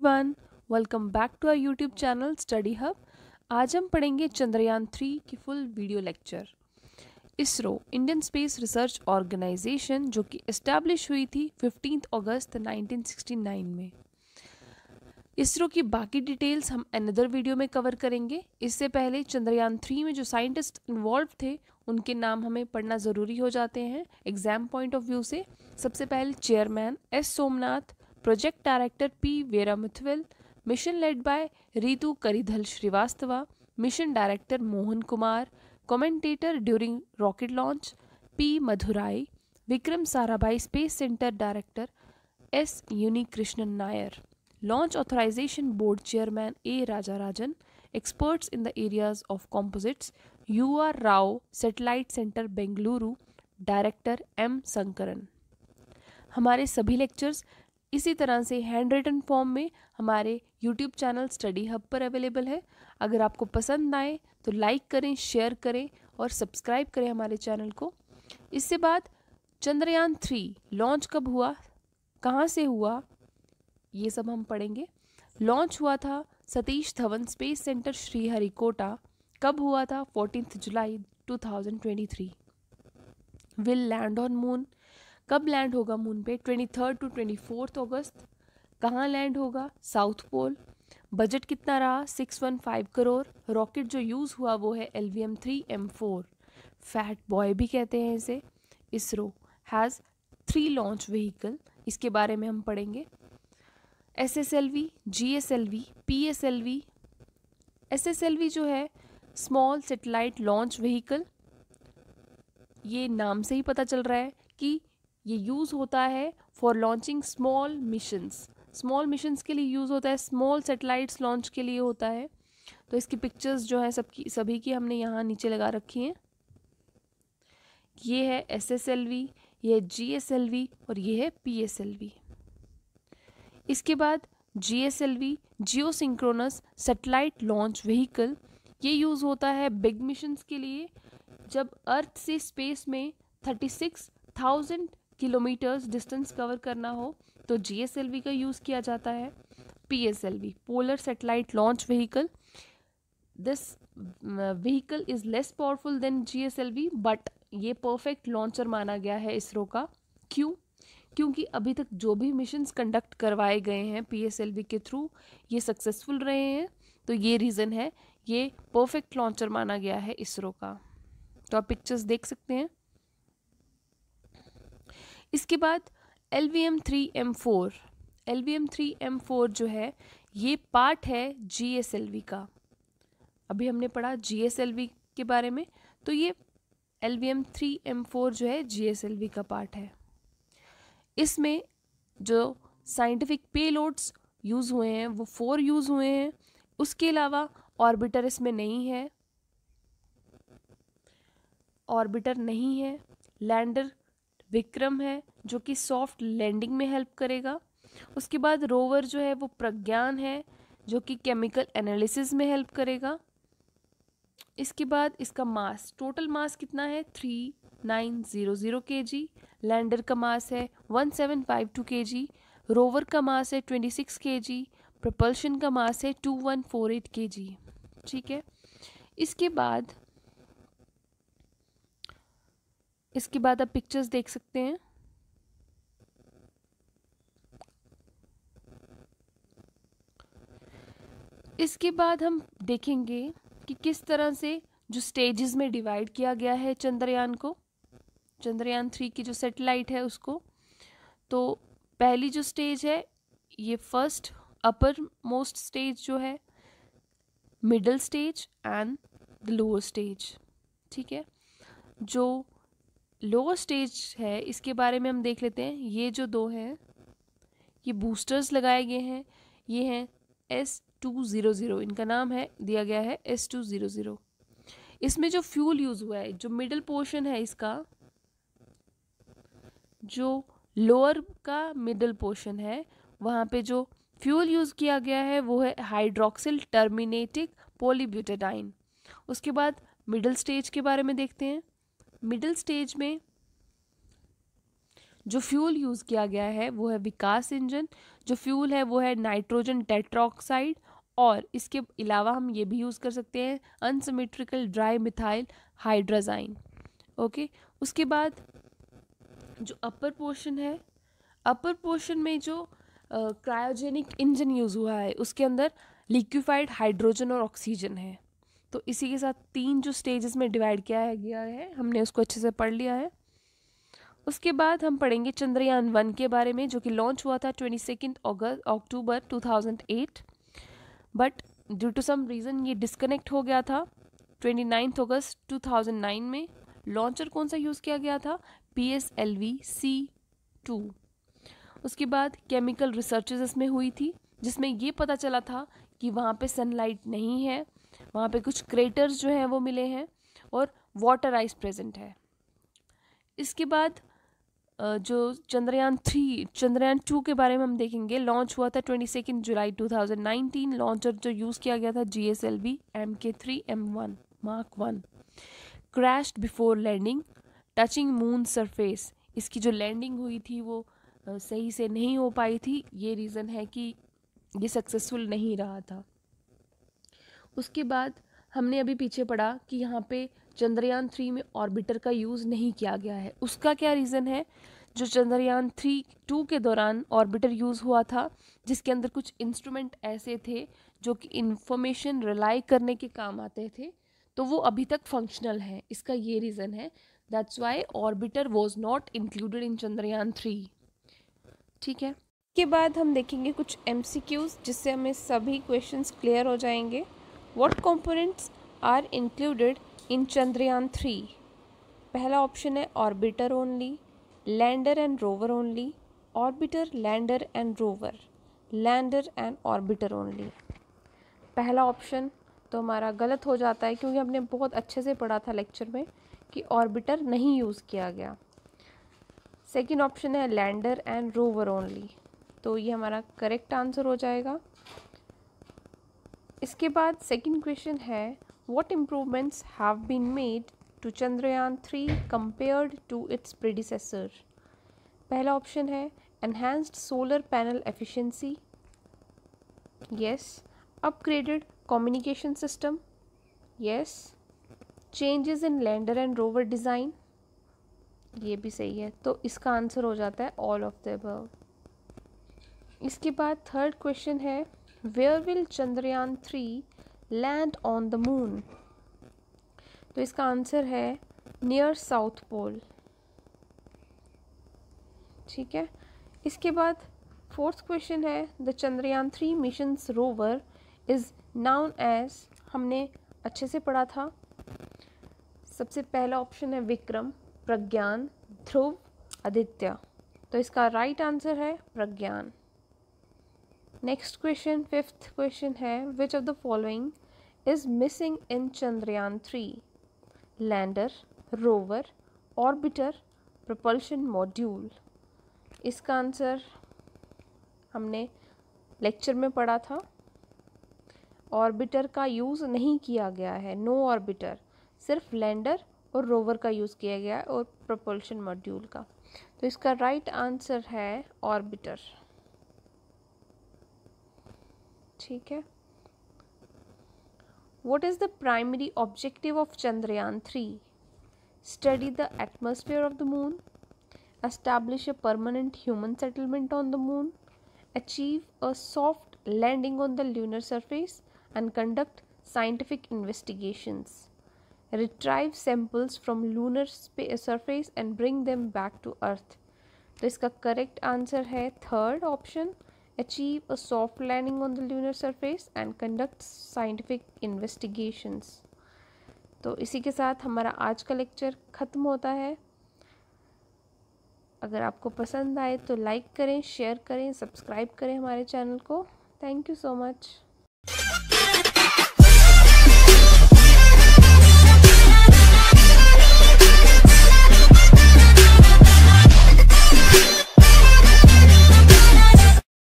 Everyone, welcome back to our YouTube channel study hub. आज हम पढ़ेंगे चंद्रयान 3 की full video lecture. ISRO Indian space research organisation जो कि इस्टेब्लिश हुई थी 15 अगस्त 1969 में। इसरो की बाकी डिटेल्स हम अनदर वीडियो में कवर करेंगे। इससे पहले चंद्रयान 3 में जो साइंटिस्ट इन्वॉल्व थे उनके नाम हमें पढ़ना ज़रूरी हो जाते हैं एग्जाम पॉइंट ऑफ व्यू से। सबसे पहले chairman S Somnath, project director P Veeramuthuvel, mission led by Ritu Karidhal Srivastava, mission director Mohan Kumar, commentator during rocket launch P Madhurai, Vikram Sarabhai space centre director S Unnikrishnan Nair, launch authorisation board chairman A Rajarajan, experts in the areas of composites U.R. Rao Satellite Center Bengaluru, director M Shankaran. हमारे सभी lectures इसी तरह से hand written form में हमारे YouTube channel study hub पर available है। अगर आपको पसंद आए तो लाइक करें, शेयर करें और सब्सक्राइब करें हमारे चैनल को। इसके बाद चंद्रयान 3 लॉन्च कब हुआ, कहाँ से हुआ, ये सब हम पढ़ेंगे। लॉन्च हुआ था सतीश धवन स्पेस सेंटर श्रीहरिकोटा। कब हुआ था? 14 जुलाई 2023। विल लैंड ऑन मून, कब लैंड होगा मून पे? 23 टू 24 अगस्त। कहाँ लैंड होगा? South pole. बजट कितना रहा? 615 करोड़। रॉकेट जो यूज़ हुआ वो है LVM-3M4, फैट बॉय भी कहते हैं इसे। इसरो हैज़ 3 लॉन्च व्हीकल, इसके बारे में हम पढ़ेंगे। SSLV, GSLV, PSLV। SSLV जो है स्मॉल सैटेलाइट लॉन्च व्हीकल, ये नाम से ही पता चल रहा है कि ये यूज़ होता है for launching small missions. Small missions के लिए यूज़ होता है, स्मॉल सैटेलाइट्स लॉन्च के लिए होता है। तो इसकी पिक्चर्स जो है सभी की हमने यहाँ नीचे लगा रखी हैं। ये है SSLV, ये है GSLV और ये है PSLV। इसके बाद GSLV, जियो सिंक्रोनस सैटेलाइट लॉन्च व्हीकल, ये यूज़ होता है बिग मिशंस के लिए। जब अर्थ से स्पेस में 36,000 किलोमीटर्स डिस्टेंस कवर करना हो तो GSLV का यूज़ किया जाता है। PSLV, polar satellite launch vehicle, this vehicle is less powerful than GSLV but ये परफेक्ट लॉन्चर माना गया है इसरो का। क्यों? क्योंकि अभी तक जो भी मिशंस कंडक्ट करवाए गए हैं PSLV के थ्रू ये सक्सेसफुल रहे हैं, तो ये रीज़न है, ये परफेक्ट लॉन्चर माना गया है इसरो का। तो आप पिक्चर्स देख सकते हैं। इसके बाद LVM-3M4, LVM-3M4 जो है ये पार्ट है GSLV का। अभी हमने पढ़ा GSLV के बारे में, तो ये LVM-3M4 जो है GSLV का पार्ट है। इसमें जो साइंटिफिक पेलोड्स यूज़ हुए हैं वो 4 यूज़ हुए हैं। उसके अलावा ऑर्बिटर इसमें नहीं है, ऑर्बिटर नहीं है। लैंडर विक्रम है जो कि सॉफ्ट लैंडिंग में हेल्प करेगा। उसके बाद रोवर जो है वो प्रज्ञान है जो कि केमिकल एनालिसिस में हेल्प करेगा। इसके बाद इसका मास, टोटल मास कितना है? 3900 kg। लैंडर का मास है 1752 kg। रोवर का मास है 26 kg। प्रपल्शन का मास है 2148 kg। ठीक है। इसके बाद आप पिक्चर्स देख सकते हैं। इसके बाद हम देखेंगे कि किस तरह से जो स्टेजेस में डिवाइड किया गया है चंद्रयान को, चंद्रयान 3 की जो सैटेलाइट है उसको। तो पहली जो स्टेज है ये फर्स्ट अपर मोस्ट स्टेज जो है, middle stage and the lower stage. ठीक है। जो लोअर स्टेज है इसके बारे में हम देख लेते हैं। ये जो 2 हैं ये बूस्टर्स लगाए गए हैं, ये हैं S200, इनका नाम है दिया गया है S200। इसमें जो फ्यूल यूज़ हुआ है, जो मिडल पोर्शन है इसका, जो लोअर का मिडल पोर्शन है वहाँ पे जो फ्यूल यूज़ किया गया है वो है हाइड्रोक्सिल टर्मिनेटिक पॉलीब्यूटाडाइन। उसके बाद मिडल स्टेज के बारे में देखते हैं। मिडल स्टेज में जो फ्यूल यूज़ किया गया है वो है विकास इंजन, जो फ्यूल है वो है नाइट्रोजन टेट्राऑक्साइड, और इसके अलावा हम ये भी यूज़ कर सकते हैं अनसिमेट्रिकल ड्राई मिथाइल हाइड्राजाइन। ओके, उसके बाद जो अपर पोर्शन है, अपर पोर्शन में जो क्रायोजेनिक इंजन यूज़ हुआ है उसके अंदर लिक्विफाइड हाइड्रोजन और ऑक्सीजन है। तो इसी के साथ 3 जो स्टेजेस में डिवाइड किया गया है हमने उसको अच्छे से पढ़ लिया है। उसके बाद हम पढ़ेंगे चंद्रयान 1 के बारे में, जो कि लॉन्च हुआ था 22 अक्टूबर 2008, but due to some reason ये डिस्कनेक्ट हो गया था 29 अगस्त 2009 में। लॉन्चर कौन सा यूज़ किया गया था? PSLV-C2। उसके बाद केमिकल रिसर्चेज इसमें हुई थी, जिसमें ये पता चला था कि वहाँ पे सनलाइट नहीं है, वहाँ पे कुछ क्रेटर्स जो हैं वो मिले हैं और वाटर आइस प्रेजेंट है। इसके बाद जो चंद्रयान 2 के बारे में हम देखेंगे। लॉन्च हुआ था 22 जुलाई 2019। लॉन्चर जो यूज़ किया गया था GSLV Mk3 M1 Mark 1। Crashed before landing touching moon surface. इसकी जो लैंडिंग हुई थी वो सही से नहीं हो पाई थी, ये रीज़न है कि ये सक्सेसफुल नहीं रहा था। उसके बाद हमने अभी पीछे पढ़ा कि यहाँ पे चंद्रयान 3 में ऑर्बिटर का यूज़ नहीं किया गया है। उसका क्या रीज़न है? जो चंद्रयान 2 के दौरान ऑर्बिटर यूज़ हुआ था, जिसके अंदर कुछ इंस्ट्रूमेंट ऐसे थे जो कि इंफॉर्मेशन रिलाई करने के काम आते थे, तो वो अभी तक फंक्शनल है। इसका ये रीज़न है, that's why orbiter was not included in Chandrayaan 3। ठीक है, के बाद हम देखेंगे कुछ MCQs, जिससे हमें सभी क्वेश्चंस क्लियर हो जाएंगे। What components are included in Chandrayaan 3? पहला ऑप्शन है orbiter only, lander and rover only, orbiter, lander and rover, lander and orbiter only. पहला ऑप्शन तो हमारा गलत हो जाता है, क्योंकि हमने बहुत अच्छे से पढ़ा था लेक्चर में कि ऑर्बिटर नहीं यूज़ किया गया। सेकंड ऑप्शन है लैंडर एंड रोवर ओनली, तो ये हमारा करेक्ट आंसर हो जाएगा। इसके बाद सेकंड क्वेश्चन है what improvements have been made to Chandrayaan 3 compared to its predecessor? पहला ऑप्शन है enhanced solar panel efficiency, yes. Upgraded communication system, yes. Changes in lander and rover design, ये भी सही है। तो इसका आंसर हो जाता है ऑल ऑफ द अबव। इसके बाद थर्ड क्वेश्चन है where will Chandrayaan 3 land on the moon? तो इसका आंसर है नियर साउथ पोल। ठीक है, इसके बाद फोर्थ क्वेश्चन है the Chandrayaan 3 mission's rover is known as, हमने अच्छे से पढ़ा था। सबसे पहला ऑप्शन है विक्रम, प्रज्ञान, ध्रुव, आदित्य, तो इसका राइट आंसर है प्रज्ञान। नेक्स्ट क्वेश्चन, फिफ्थ क्वेश्चन है which of the following is missing in Chandrayaan 3? Lander, rover, orbiter, propulsion module. इसका आंसर हमने लेक्चर में पढ़ा था। ऑर्बिटर का यूज़ नहीं किया गया है, नो ऑर्बिटर, सिर्फ लैंडर और रोवर का यूज़ किया गया है और propulsion मॉड्यूल का। तो इसका राइट आंसर है ऑर्बिटर। ठीक है, What is the primary objective of Chandrayaan 3? Study the atmosphere of the moon, establish a permanent human settlement on the moon, achieve a soft landing on the lunar surface, and conduct scientific investigations. Retrieve samples from lunar surface and bring them back to Earth. तो इसका correct answer है third option, achieve a soft landing on the lunar surface and conduct scientific investigations. तो इसी के साथ हमारा आज का लेक्चर ख़त्म होता है। अगर आपको पसंद आए तो लाइक करें, शेयर करें, सब्सक्राइब करें हमारे चैनल को। Thank you so much.